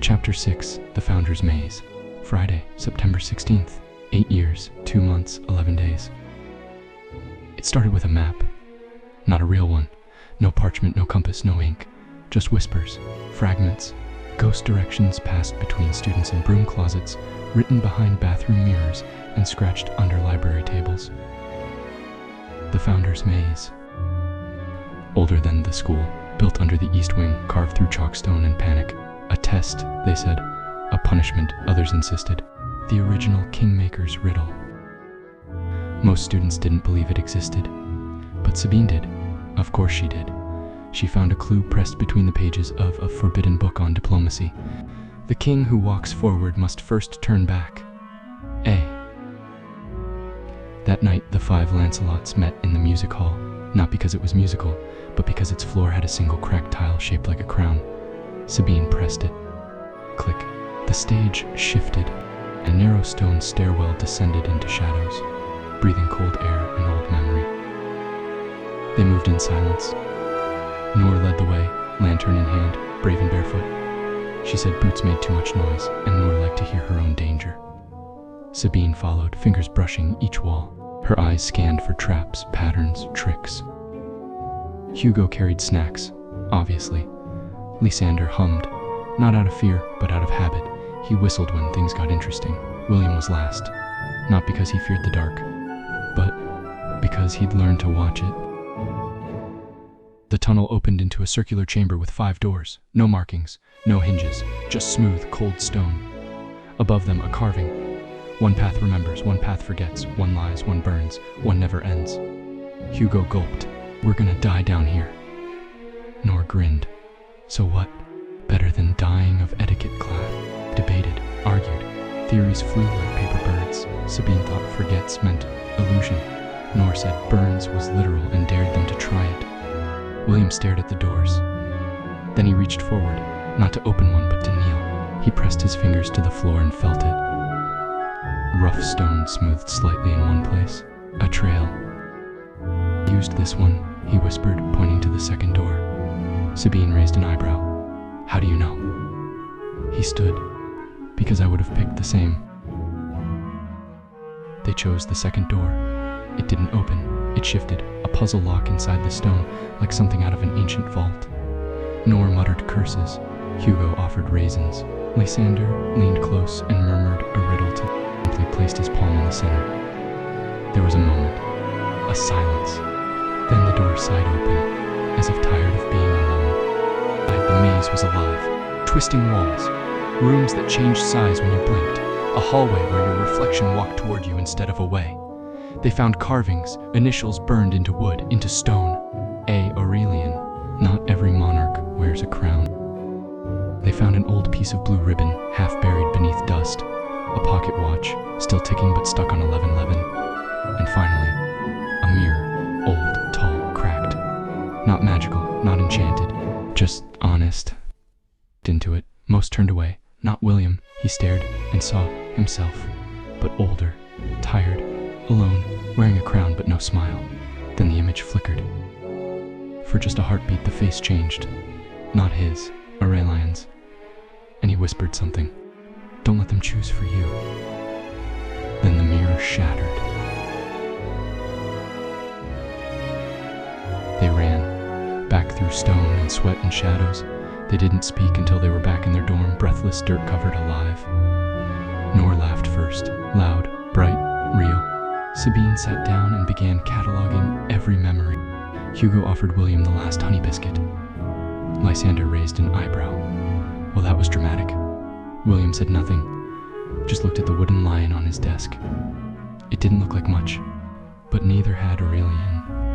Chapter 6, The Founder's Maze. Friday, September 16th. 8 years, 2 months, 11 days. It started with a map. Not a real one. No parchment, no compass, no ink. Just whispers, fragments, ghost directions passed between students in broom closets, written behind bathroom mirrors, and scratched under library tables. The Founder's Maze. Older than the school, built under the east wing, carved through chalkstone and panic. A test, they said. A punishment, others insisted. The original Kingmaker's riddle. Most students didn't believe it existed. But Sabine did. Of course she did. She found a clue pressed between the pages of a forbidden book on diplomacy. The king who walks forward must first turn back. That night, the 5 Lancelots met in the music hall, not because it was musical, but because its floor had a single cracked tile shaped like a crown. Sabine pressed it. Click. The stage shifted. A narrow stone stairwell descended into shadows, breathing cold air and old memory. They moved in silence. Noor led the way, lantern in hand, brave and barefoot. She said boots made too much noise, and Noor liked to hear her own danger. Sabine followed, fingers brushing each wall. Her eyes scanned for traps, patterns, tricks. Hugo carried snacks, obviously. Lysander hummed, not out of fear, but out of habit. He whistled when things got interesting. William was last, not because he feared the dark, but because he'd learned to watch it. The tunnel opened into a circular chamber with 5 doors, no markings, no hinges, just smooth, cold stone. Above them, a carving. One path remembers, one path forgets, one lies, one burns, one never ends. Hugo gulped. We're gonna die down here. Noor grinned. So what? Better than dying of etiquette class. Debated, argued. Theories flew like paper birds. Sabine thought forgets meant illusion. Noor said burns was literal and dared them to try it. William stared at the doors. Then he reached forward, not to open one but to kneel. He pressed his fingers to the floor and felt it. Rough stone smoothed slightly in one place. A trail. Used this one, he whispered, pointing to the second door. Sabine raised an eyebrow. How do you know? He stood. Because I would have picked the same. They chose the second door. It didn't open. It shifted, a puzzle lock inside the stone, like something out of an ancient vault. Noor muttered curses. Hugo offered raisins. Lysander leaned close and murmured a riddle to simply placed his palm in the center. There was a moment. A silence. Then the door sighed open, as if tired of being alone. The maze was alive. Twisting walls. Rooms that changed size when you blinked. A hallway where your reflection walked toward you instead of away. They found carvings, initials burned into wood, into stone. A. Aurelian. Not every monarch wears a crown. They found an old piece of blue ribbon, half buried beneath dust. A pocket watch, still ticking but stuck on 1111. And finally, a mirror, old, tall, cracked. Not magical, not enchanted, just honest. Into it, most turned away. Not William. He stared and saw himself, but older, tired, alone, wearing a crown but no smile. Then the image flickered. For just a heartbeat, the face changed. Not his, Aurelian's. And he whispered something. Don't let them choose for you. Then the mirror shattered. They ran, back through stone and sweat and shadows. They didn't speak until they were back in their dorm, breathless, dirt-covered, alive. Noor laughed first, loud, bright, real. Sabine sat down and began cataloging every memory. Hugo offered William the last honey biscuit. Lysander raised an eyebrow. Well, that was dramatic. William said nothing, just looked at the wooden lion on his desk. It didn't look like much, but neither had Aurelian.